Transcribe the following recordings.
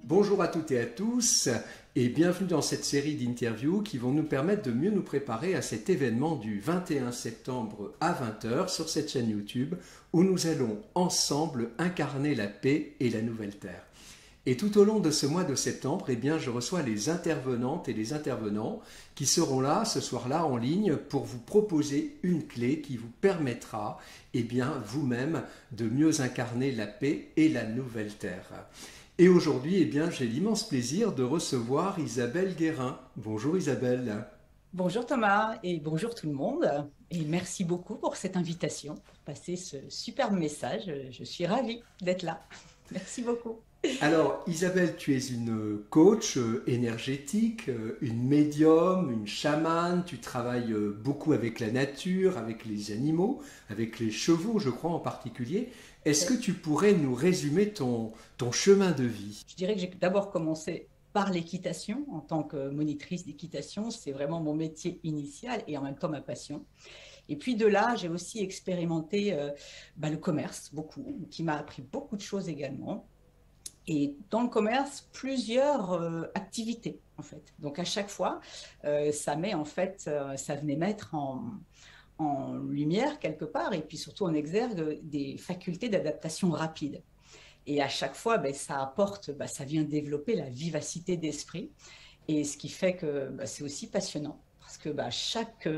Bonjour à toutes et à tous et bienvenue dans cette série d'interviews qui vont nous permettre de mieux nous préparer à cet événement du 21 septembre à 20 heures sur cette chaîne YouTube où nous allons ensemble incarner la paix et la nouvelle terre. Et tout au long de ce mois de septembre, je reçois les intervenantes et les intervenants qui seront là ce soir-là en ligne pour vous proposer une clé qui vous permettra vous-même de mieux incarner la paix et la nouvelle terre. Et aujourd'hui, j'ai l'immense plaisir de recevoir Isabelle Guérin. Bonjour Isabelle. Bonjour Thomas et bonjour tout le monde. Et merci beaucoup pour cette invitation, pour passer ce superbe message. Je suis ravie d'être là. Merci beaucoup. Alors Isabelle, tu es une coach énergétique, une médium, une chamane. Tu travailles beaucoup avec la nature, avec les animaux, avec les chevaux, je crois en particulier. Est-ce que tu pourrais nous résumer ton chemin de vie? Je dirais que j'ai d'abord commencé par l'équitation en tant que monitrice d'équitation. C'est vraiment mon métier initial et en même temps ma passion. Et puis de là, j'ai aussi expérimenté le commerce, beaucoup, qui m'a appris beaucoup de choses également. Et dans le commerce, plusieurs activités, en fait. Donc, à chaque fois, ça venait mettre en lumière, quelque part, et puis surtout en exergue, des facultés d'adaptation rapide. Et à chaque fois, ça vient développer la vivacité d'esprit. Et ce qui fait que c'est aussi passionnant, parce que chaque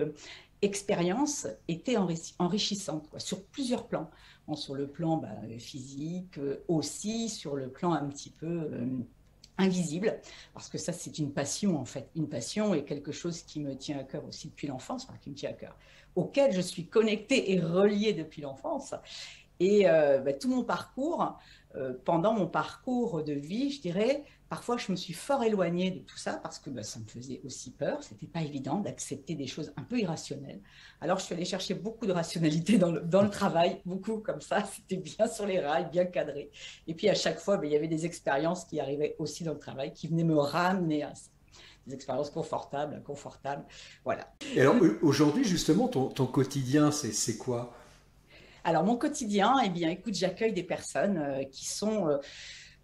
expérience était enrichissante, quoi, sur plusieurs plans. Bon, sur le plan physique, aussi sur le plan un petit peu invisible, parce que ça, c'est une passion, en fait. Une passion est quelque chose qui me tient à cœur aussi depuis l'enfance, enfin, qui me tient à cœur, auquel je suis connectée et reliée depuis l'enfance. Et tout mon parcours, pendant mon parcours de vie, je dirais, parfois je me suis fort éloignée de tout ça parce que ça me faisait aussi peur. C'était pas évident d'accepter des choses un peu irrationnelles. Alors je suis allée chercher beaucoup de rationalité dans le travail, beaucoup comme ça. C'était bien sur les rails, bien cadré. Et puis à chaque fois, il y avait des expériences qui arrivaient aussi dans le travail, qui venaient me ramener à ça. Des expériences confortables, inconfortables. Voilà. Et alors aujourd'hui, justement, ton quotidien, c'est quoi? Alors, mon quotidien, écoute, j'accueille des personnes qui sont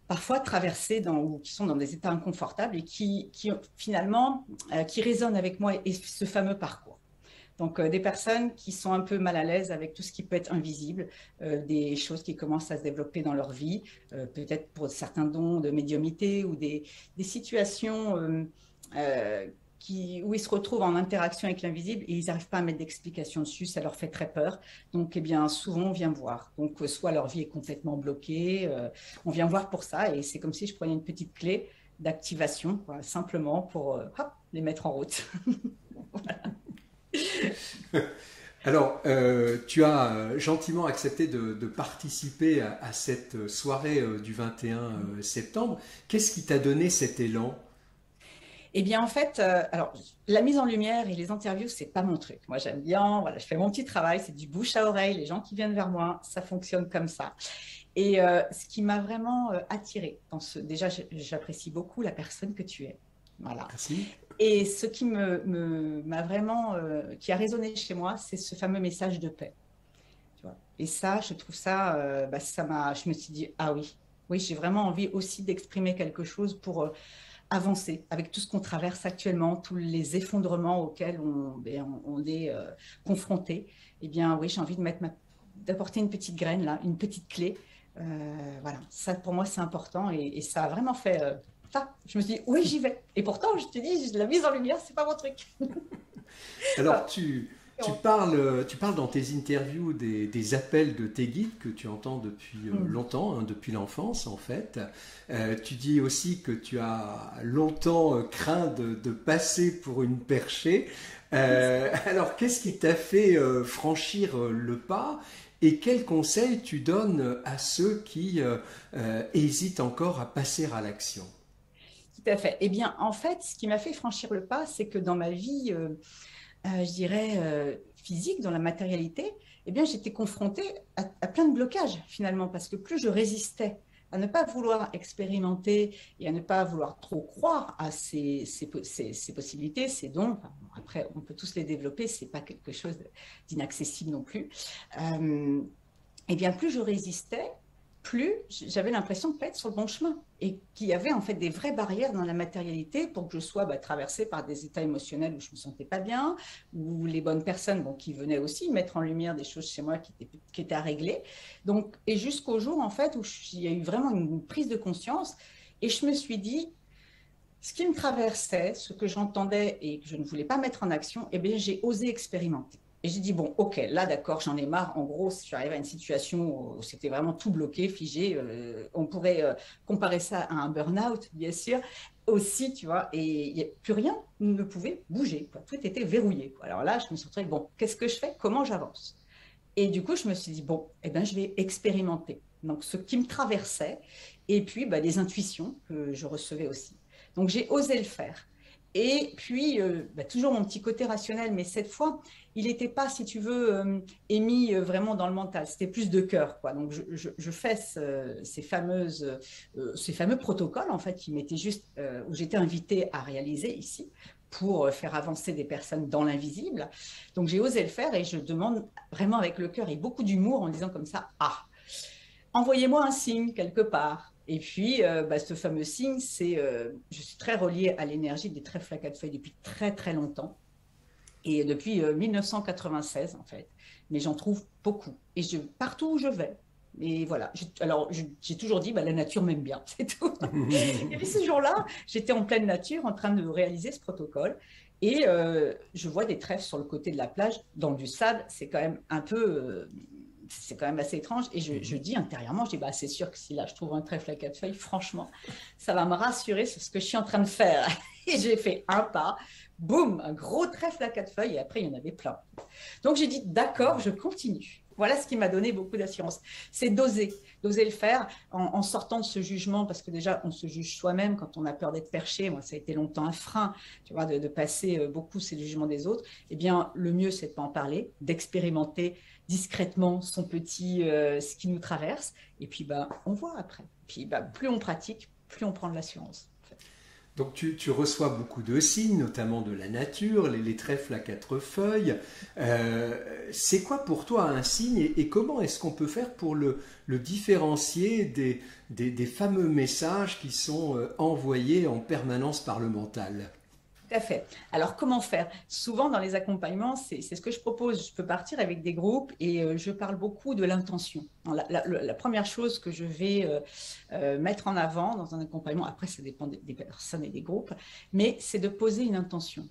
parfois traversées ou qui sont dans des états inconfortables et qui finalement, qui résonnent avec moi et ce fameux parcours. Donc, des personnes qui sont un peu mal à l'aise avec tout ce qui peut être invisible, des choses qui commencent à se développer dans leur vie, peut-être pour certains dons de médiumnité ou des situations où ils se retrouvent en interaction avec l'invisible et ils n'arrivent pas à mettre d'explication dessus, ça leur fait très peur. Donc, souvent, on vient voir. Donc, soit leur vie est complètement bloquée, on vient voir pour ça et c'est comme si je prenais une petite clé d'activation, simplement pour les mettre en route. Voilà. Alors, tu as gentiment accepté de participer à cette soirée du 21 septembre. Qu'est-ce qui t'a donné cet élan? En fait, alors, la mise en lumière et les interviews, c'est pas mon truc. Moi, j'aime bien, voilà, je fais mon petit travail, c'est du bouche à oreille, les gens qui viennent vers moi, ça fonctionne comme ça. Et ce qui m'a vraiment attirée, déjà, j'apprécie beaucoup la personne que tu es. Voilà. Merci. Et ce qui m'a vraiment, qui a résonné chez moi, c'est ce fameux message de paix. Tu vois. Et ça, je trouve ça, je me suis dit, ah oui, oui, j'ai vraiment envie aussi d'exprimer quelque chose pour avancer avec tout ce qu'on traverse actuellement, tous les effondrements auxquels on est confronté. Oui, j'ai envie d'apporter une petite graine là, une petite clé. Voilà, ça pour moi c'est important et ça a vraiment fait ça. Je me suis dit oui, j'y vais. Et pourtant, je te dis, la mise en lumière, c'est pas mon truc. Alors, tu parles dans tes interviews des appels de tes guides que tu entends depuis longtemps, hein, depuis l'enfance en fait. Tu dis aussi que tu as longtemps craint de passer pour une perchée. Alors, qu'est-ce qui t'a fait franchir le pas et quels conseils tu donnes à ceux qui hésitent encore à passer à l'action? Tout à fait. En fait, ce qui m'a fait franchir le pas, c'est que dans ma vie je dirais, physique, dans la matérialité, j'étais confrontée à plein de blocages finalement, parce que plus je résistais à ne pas vouloir expérimenter et à ne pas vouloir trop croire à ces possibilités, ces dons, enfin, bon, après on peut tous les développer, c'est pas quelque chose d'inaccessible non plus, plus je résistais, plus j'avais l'impression de ne pas être sur le bon chemin et qu'il y avait en fait des vraies barrières dans la matérialité pour que je sois traversée par des états émotionnels où je ne me sentais pas bien, où les bonnes personnes qui venaient aussi mettre en lumière des choses chez moi qui étaient à régler. Donc, et jusqu'au jour en fait où il y a eu vraiment une prise de conscience et je me suis dit, ce qui me traversait, ce que j'entendais et que je ne voulais pas mettre en action, eh bien, j'ai osé expérimenter. Et j'ai dit, bon, ok, là, d'accord, j'en ai marre. En gros, si j'arrive à une situation où c'était vraiment tout bloqué, figé, on pourrait comparer ça à un burn-out, bien sûr, aussi, tu vois, et plus rien ne pouvait bouger, quoi. Tout était verrouillé, quoi. Alors là, je me suis retrouvée, bon, qu'est-ce que je fais? Comment j'avance? Et du coup, je me suis dit, bon, eh ben, je vais expérimenter. Donc, ce qui me traversait, et puis des intuitions que je recevais aussi. Donc, j'ai osé le faire. Et puis, toujours mon petit côté rationnel, mais cette fois, il n'était pas, si tu veux, émis vraiment dans le mental. C'était plus de cœur, quoi. Donc, je fais ces fameux protocoles, en fait, qui m'étaient juste, où j'étais invitée à réaliser ici pour faire avancer des personnes dans l'invisible. Donc, j'ai osé le faire et je demande vraiment avec le cœur et beaucoup d'humour en disant comme ça, ah, envoyez-moi un signe quelque part. Et puis, ce fameux signe, c'est, je suis très reliée à l'énergie des trèfles à quatre feuilles depuis très, très longtemps. Et depuis 1996, en fait. Mais j'en trouve beaucoup. Et partout où je vais. Et voilà. Alors, j'ai toujours dit, la nature m'aime bien, c'est tout. Et puis, ce jour-là, j'étais en pleine nature en train de réaliser ce protocole. Et je vois des trèfles sur le côté de la plage, dans du sable. C'est quand même un peu... c'est quand même assez étrange. Et je dis intérieurement, je dis, c'est sûr que si là, je trouve un trèfle à quatre feuilles, franchement, ça va me rassurer sur ce que je suis en train de faire. Et j'ai fait un pas, boum, un gros trèfle à quatre feuilles. Et après, il y en avait plein. Donc, j'ai dit, d'accord, je continue. Voilà ce qui m'a donné beaucoup d'assurance. C'est d'oser le faire en sortant de ce jugement, parce que déjà, on se juge soi-même quand on a peur d'être perché. Moi, ça a été longtemps un frein, tu vois, de passer beaucoup ces jugements des autres. Eh bien, le mieux, c'est de ne pas en parler, d'expérimenter discrètement ce qui nous traverse. Et puis, on voit après. Puis, plus on pratique, plus on prend de l'assurance. Donc tu reçois beaucoup de signes, notamment de la nature, les trèfles à quatre feuilles. C'est quoi pour toi un signe et comment est-ce qu'on peut faire pour le différencier des fameux messages qui sont envoyés en permanence par le mental? Tout à fait. Alors, comment faire? Souvent, dans les accompagnements, c'est ce que je propose. Je peux partir avec des groupes et je parle beaucoup de l'intention. La première chose que je vais mettre en avant dans un accompagnement, après, ça dépend des personnes et des groupes, mais c'est de poser une intention.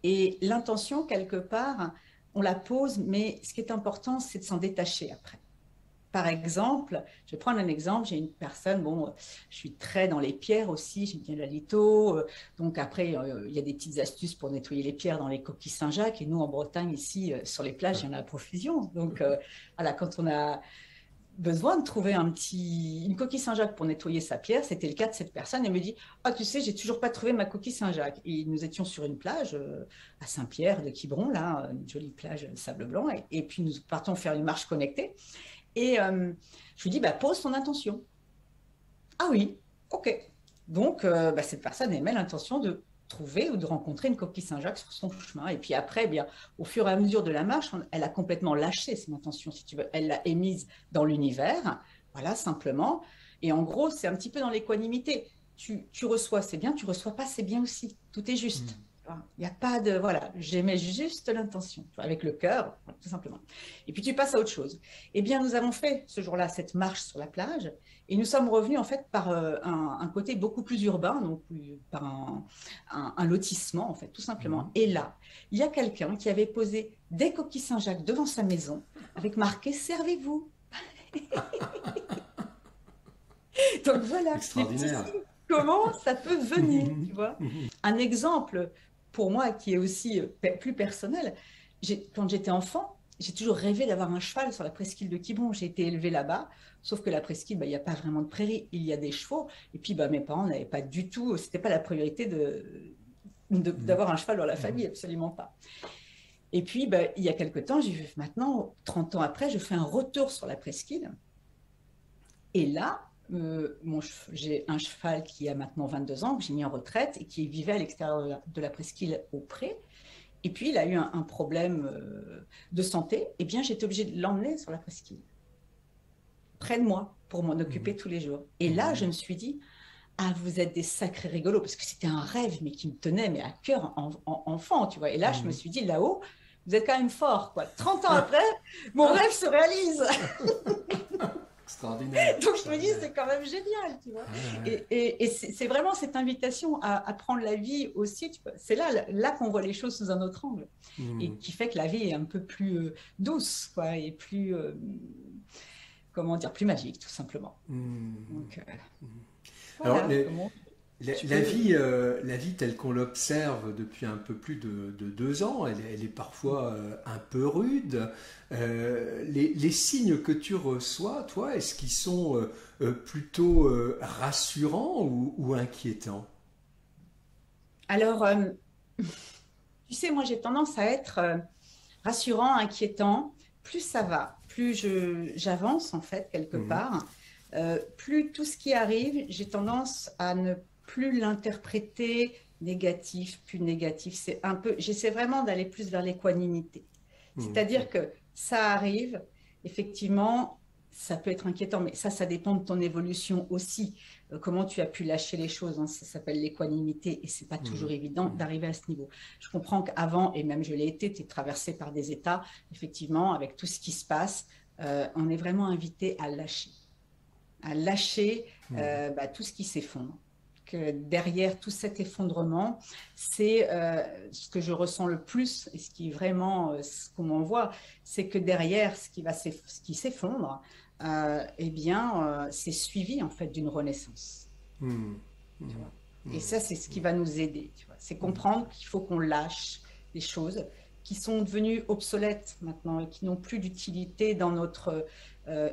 Et l'intention, quelque part, on la pose, mais ce qui est important, c'est de s'en détacher après. Par exemple, je vais prendre un exemple, j'ai une personne, je suis très dans les pierres aussi, j'aime bien la litho, donc après, il y a des petites astuces pour nettoyer les pierres dans les coquilles Saint-Jacques, et nous, en Bretagne, ici, sur les plages, il y en a à profusion. Donc, voilà, quand on a besoin de trouver une coquille Saint-Jacques pour nettoyer sa pierre, c'était le cas de cette personne, elle me dit, ah, tu sais, j'ai toujours pas trouvé ma coquille Saint-Jacques. Et nous étions sur une plage à Saint-Pierre de Quiberon, là, une jolie plage sable blanc, et puis nous partons faire une marche connectée. Et je lui dis, pose ton intention. Ah oui, ok. Donc, cette personne émet l'intention de trouver ou de rencontrer une coquille Saint-Jacques sur son chemin. Et puis après, au fur et à mesure de la marche, elle a complètement lâché son intention, si tu veux. Elle l'a émise dans l'univers, voilà, simplement. Et en gros, c'est un petit peu dans l'équanimité. Tu reçois, c'est bien, tu reçois pas, c'est bien aussi. Tout est juste. Il n'y a pas de... Voilà, j'aimais juste l'intention, avec le cœur, tout simplement. Et puis tu passes à autre chose. Eh bien, nous avons fait ce jour-là cette marche sur la plage et nous sommes revenus en fait par un côté beaucoup plus urbain, donc par un lotissement en fait, tout simplement. Et là, il y a quelqu'un qui avait posé des coquilles Saint-Jacques devant sa maison avec marqué « Servez-vous ». Donc voilà, Extraordinaire. Comment ça peut venir, tu vois. Un exemple pour moi qui est aussi plus personnel, quand j'étais enfant, j'ai toujours rêvé d'avoir un cheval sur la presqu'île de Quiberon. J'ai été élevée là-bas, sauf que la presqu'île, il n'y a pas vraiment de prairie, il y a des chevaux. Et puis mes parents n'avaient pas du tout, c'était pas la priorité d'avoir un cheval dans la famille, absolument pas. Et puis il y a quelque temps, maintenant, 30 ans après, je fais un retour sur la presqu'île. Et là, j'ai un cheval qui a maintenant 22 ans, que j'ai mis en retraite et qui vivait à l'extérieur de la presqu'île au pré. Et puis, il a eu un problème de santé. Eh bien, j'étais obligée de l'emmener sur la presqu'île. près de moi pour m'en occuper tous les jours. Et là, je me suis dit, ah, vous êtes des sacrés rigolos, parce que c'était un rêve, mais qui me tenait mais à cœur enfant, tu vois. Et là, je me suis dit, là-haut, vous êtes quand même fort, quoi. 30 ans après, mon rêve se réalise. Extraordinaire. Donc je me dis, c'est quand même génial, tu vois. Et c'est vraiment cette invitation à prendre la vie aussi, tu vois. C'est là qu'on voit les choses sous un autre angle. Et qui fait que la vie est un peu plus douce, quoi, et plus, comment dire, plus magique, tout simplement. Donc, voilà. Alors, comment la vie telle qu'on l'observe depuis un peu plus de 2 ans, elle est parfois un peu rude. Les signes que tu reçois, toi, est-ce qu'ils sont plutôt rassurants ou inquiétants? Alors, tu sais, moi j'ai tendance à être rassurant, inquiétant. Plus ça va, plus j'avance en fait quelque part. Plus tout ce qui arrive, j'ai tendance à ne plus l'interpréter négatif, plus négatif. C'est un peu, j'essaie vraiment d'aller plus vers l'équanimité. C'est-à-dire que ça arrive, effectivement, ça peut être inquiétant, mais ça dépend de ton évolution aussi. Comment tu as pu lâcher les choses, hein, ça s'appelle l'équanimité et c'est pas toujours évident d'arriver à ce niveau. Je comprends qu'avant, et même je l'ai été, tu es traversé par des états, effectivement, avec tout ce qui se passe, on est vraiment invité à lâcher tout ce qui s'effondre. Que derrière tout cet effondrement, c'est ce que je ressens le plus et ce qui est vraiment ce qu'on m'envoie, c'est que derrière ce qui s'effondre, eh bien, c'est suivi en fait d'une renaissance. Tu vois. Et ça, c'est ce qui va nous aider. C'est comprendre qu'il faut qu'on lâche des choses qui sont devenues obsolètes maintenant et qui n'ont plus d'utilité dans notre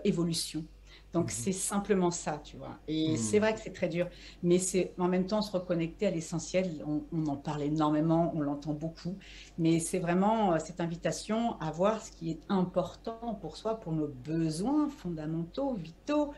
évolution. Donc, c'est simplement ça, tu vois. Et c'est vrai que c'est très dur, mais c'est en même temps se reconnecter à l'essentiel. On en parle énormément, on l'entend beaucoup, mais c'est vraiment cette invitation à voir ce qui est important pour soi, pour nos besoins fondamentaux, vitaux,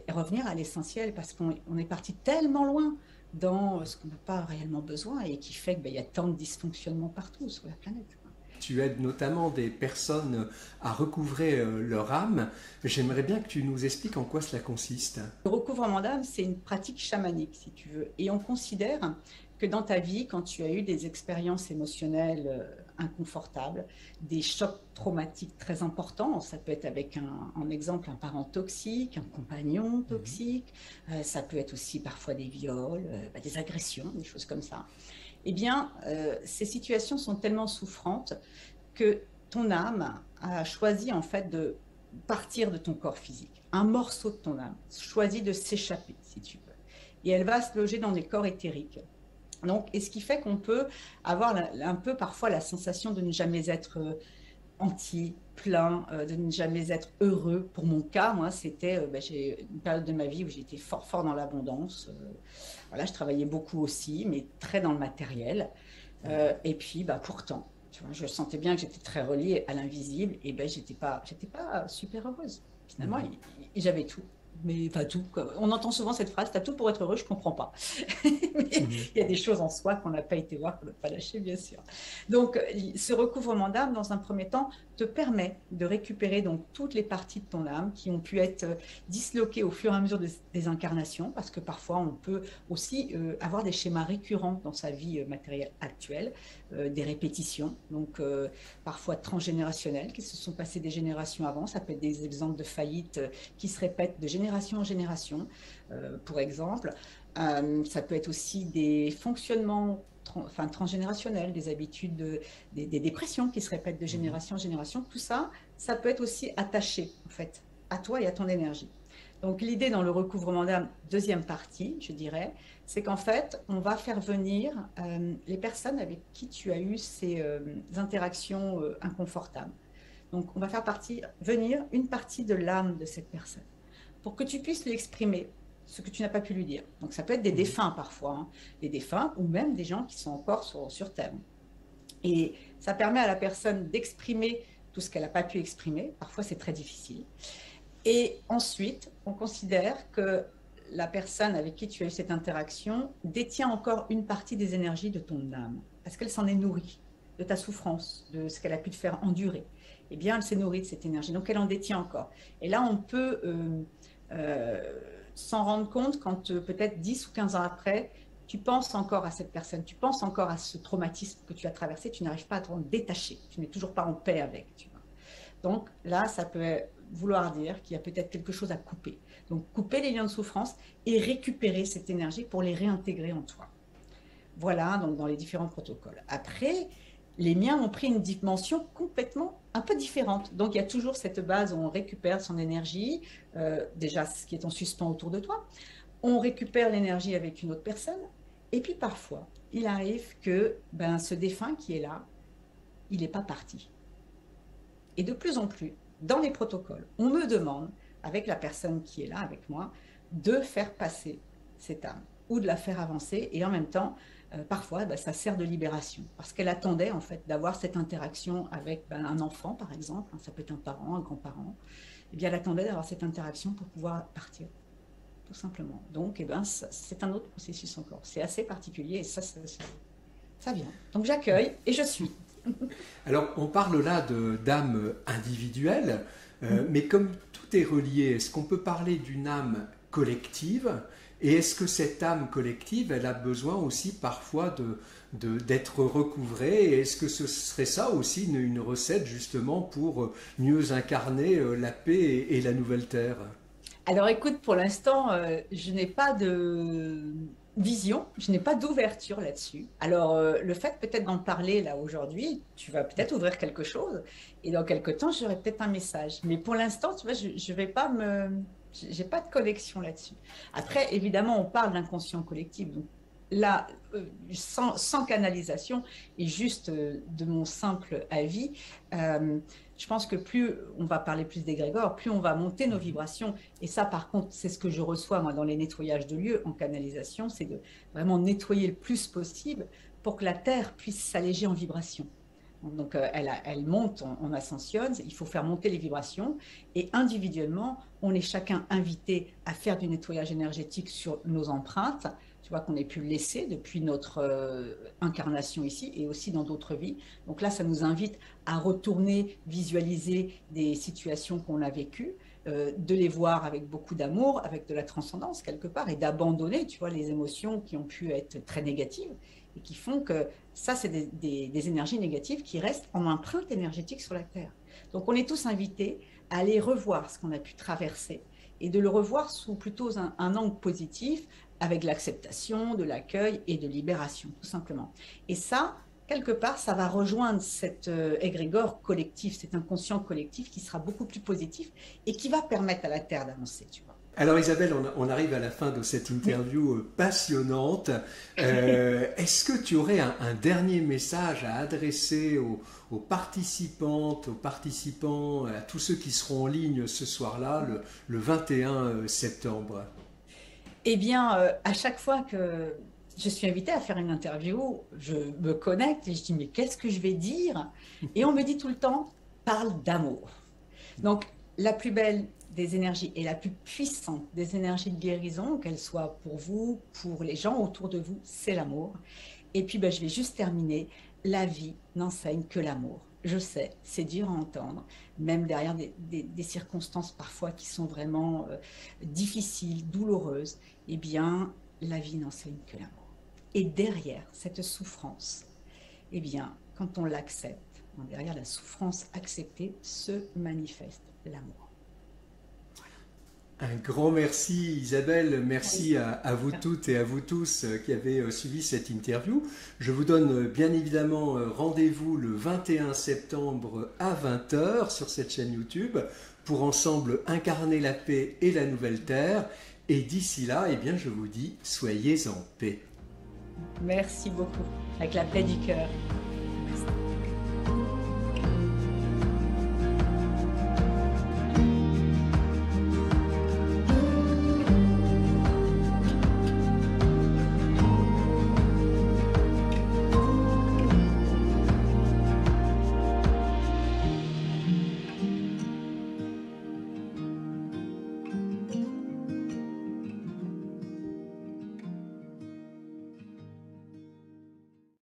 revenir à l'essentiel parce qu'on est parti tellement loin dans ce qu'on n'a pas réellement besoin et qui fait qu'il y a tant de dysfonctionnements partout sur la planète. Tu aides notamment des personnes à recouvrer leur âme. J'aimerais bien que tu nous expliques en quoi cela consiste. Le recouvrement d'âme, c'est une pratique chamanique, si tu veux. Et on considère que dans ta vie, quand tu as eu des expériences émotionnelles inconfortables, des chocs traumatiques très importants, ça peut être avec en exemple un parent toxique, un compagnon toxique, ça peut être aussi parfois des viols, des agressions, des choses comme ça. Eh bien, ces situations sont tellement souffrantes que ton âme a choisi en fait de partir de ton corps physique. Un morceau de ton âme choisit de s'échapper, si tu veux. Et elle va se loger dans des corps éthériques. Donc, et ce qui fait qu'on peut avoir un peu parfois la sensation de ne jamais être entier, plein, de ne jamais être heureux. Pour mon cas, moi, c'était j'ai une période de ma vie où j'étais fort dans l'abondance. Voilà, je travaillais beaucoup aussi, mais très dans le matériel. Et puis, pourtant, tu vois, je sentais bien que j'étais très reliée à l'invisible et j'étais pas super heureuse. Finalement, j'avais tout. Mais pas tout. On entend souvent cette phrase, t'as tout pour être heureux, je comprends pas. Mais il y a des choses en soi qu'on n'a pas été voir, qu'on n'a pas lâché, bien sûr. Donc, ce recouvrement d'âme, dans un premier temps, te permet de récupérer donc toutes les parties de ton âme qui ont pu être disloquées au fur et à mesure des incarnations, parce que parfois on peut aussi avoir des schémas récurrents dans sa vie matérielle actuelle, des répétitions, donc parfois transgénérationnelles, qui se sont passées des générations avant. Ça peut être des exemples de faillites qui se répètent de génération en génération, pour exemple. Ça peut être aussi des fonctionnements transgénérationnels, des habitudes, des dépressions qui se répètent de génération en génération. Tout ça, ça peut être aussi attaché, en fait, à toi et à ton énergie. Donc, l'idée dans le recouvrement d'âme, deuxième partie, je dirais, c'est qu'en fait, on va faire venir les personnes avec qui tu as eu ces interactions inconfortables. Donc, on va faire venir une partie de l'âme de cette personne pour que tu puisses lui exprimer ce que tu n'as pas pu lui dire. Donc, ça peut être des défunts parfois, hein, des défunts ou même des gens qui sont encore sur Terre. Et ça permet à la personne d'exprimer tout ce qu'elle n'a pas pu exprimer. Parfois, c'est très difficile. Et ensuite, on considère que la personne avec qui tu as eu cette interaction détient encore une partie des énergies de ton âme, parce qu'elle s'en est nourrie, de ta souffrance, de ce qu'elle a pu te faire endurer. eh bien, elle s'est nourrie de cette énergie. Donc, elle en détient encore. Et là, on peut s'en rendre compte quand peut-être 10 ou 15 ans après, tu penses encore à cette personne, tu penses encore à ce traumatisme que tu as traversé, tu n'arrives pas à t'en détacher, tu n'es toujours pas en paix avec. Tu vois. Donc là, ça peut vouloir dire qu'il y a peut-être quelque chose à couper. Donc couper les liens de souffrance et récupérer cette énergie pour les réintégrer en toi. Voilà, donc dans les différents protocoles. Après, les miens ont pris une dimension complètement un peu différente. Donc il y a toujours cette base où on récupère son énergie, déjà ce qui est en suspens autour de toi. On récupère l'énergie avec une autre personne. Et puis parfois, il arrive que ce défunt qui est là, il n'est pas parti. Et de plus en plus, dans les protocoles, on me demande, avec la personne qui est là, avec moi, de faire passer cette âme ou de la faire avancer. Et en même temps, parfois, ça sert de libération. Parce qu'elle attendait, en fait, d'avoir cette interaction avec un enfant, par exemple. Ça peut être un parent, un grand-parent. Eh bien, elle attendait d'avoir cette interaction pour pouvoir partir. Tout simplement. Donc, c'est un autre processus encore. C'est assez particulier et ça vient. Donc, j'accueille et je suis. Alors, on parle là d'âme individuelle, mais comme tout est relié, est-ce qu'on peut parler d'une âme collective? Et est-ce que cette âme collective, elle a besoin aussi parfois d'être recouvrée? Et est-ce que ce serait ça aussi une recette justement pour mieux incarner la paix et la nouvelle terre? Alors écoute, pour l'instant, je n'ai pas de vision, je n'ai pas d'ouverture là-dessus. Alors le fait peut-être d'en parler là aujourd'hui, tu vas peut-être ouvrir quelque chose et dans quelque temps, j'aurai peut-être un message. Mais pour l'instant, tu vois, je vais pas j'ai pas de connexion là-dessus. Après, évidemment, on parle d'inconscient collectif. Donc là, sans canalisation et juste de mon simple avis, je pense que plus on va parler plus d'égrégore, plus on va monter nos vibrations. Et ça, par contre, c'est ce que je reçois moi dans les nettoyages de lieux en canalisation, c'est de vraiment nettoyer le plus possible pour que la Terre puisse s'alléger en vibration. Donc, elle monte, on ascensionne, il faut faire monter les vibrations. Et individuellement, on est chacun invité à faire du nettoyage énergétique sur nos empreintes, tu vois, qu'on ait pu laisser depuis notre incarnation ici et aussi dans d'autres vies. Donc là, ça nous invite à retourner, visualiser des situations qu'on a vécues, de les voir avec beaucoup d'amour, avec de la transcendance quelque part, et d'abandonner, tu vois, les émotions qui ont pu être très négatives et qui font que ça, c'est des énergies négatives qui restent en empreinte énergétique sur la Terre. Donc on est tous invités à aller revoir ce qu'on a pu traverser et de le revoir sous plutôt un angle positif, avec l'acceptation, de l'accueil et de libération, tout simplement. Et ça, quelque part, ça va rejoindre cet égrégore collectif, cet inconscient collectif qui sera beaucoup plus positif et qui va permettre à la Terre d'avancer, tu vois. Alors Isabelle, on arrive à la fin de cette interview passionnante. Est-ce que tu aurais un dernier message à adresser aux participantes, aux participants, à tous ceux qui seront en ligne ce soir-là, le 21 septembre? Eh bien, à chaque fois que je suis invitée à faire une interview, je me connecte et je dis, mais qu'est-ce que je vais dire? Et on me dit tout le temps, parle d'amour. Donc, la plus belle des énergies et la plus puissante des énergies de guérison, qu'elle soit pour vous, pour les gens autour de vous, c'est l'amour. Et puis, je vais juste terminer. La vie n'enseigne que l'amour. Je sais, c'est dur à entendre, même derrière des circonstances parfois qui sont vraiment difficiles, douloureuses. Eh bien, la vie n'enseigne que l'amour. Et derrière cette souffrance, eh bien, quand on l'accepte, derrière la souffrance acceptée, se manifeste l'amour. Un grand merci Isabelle, merci à vous toutes et à vous tous qui avez suivi cette interview. Je vous donne bien évidemment rendez-vous le 21 septembre à 20 h sur cette chaîne YouTube pour ensemble incarner la paix et la nouvelle terre. Et d'ici là, eh bien, je vous dis, soyez en paix. Merci beaucoup, avec la paix du cœur.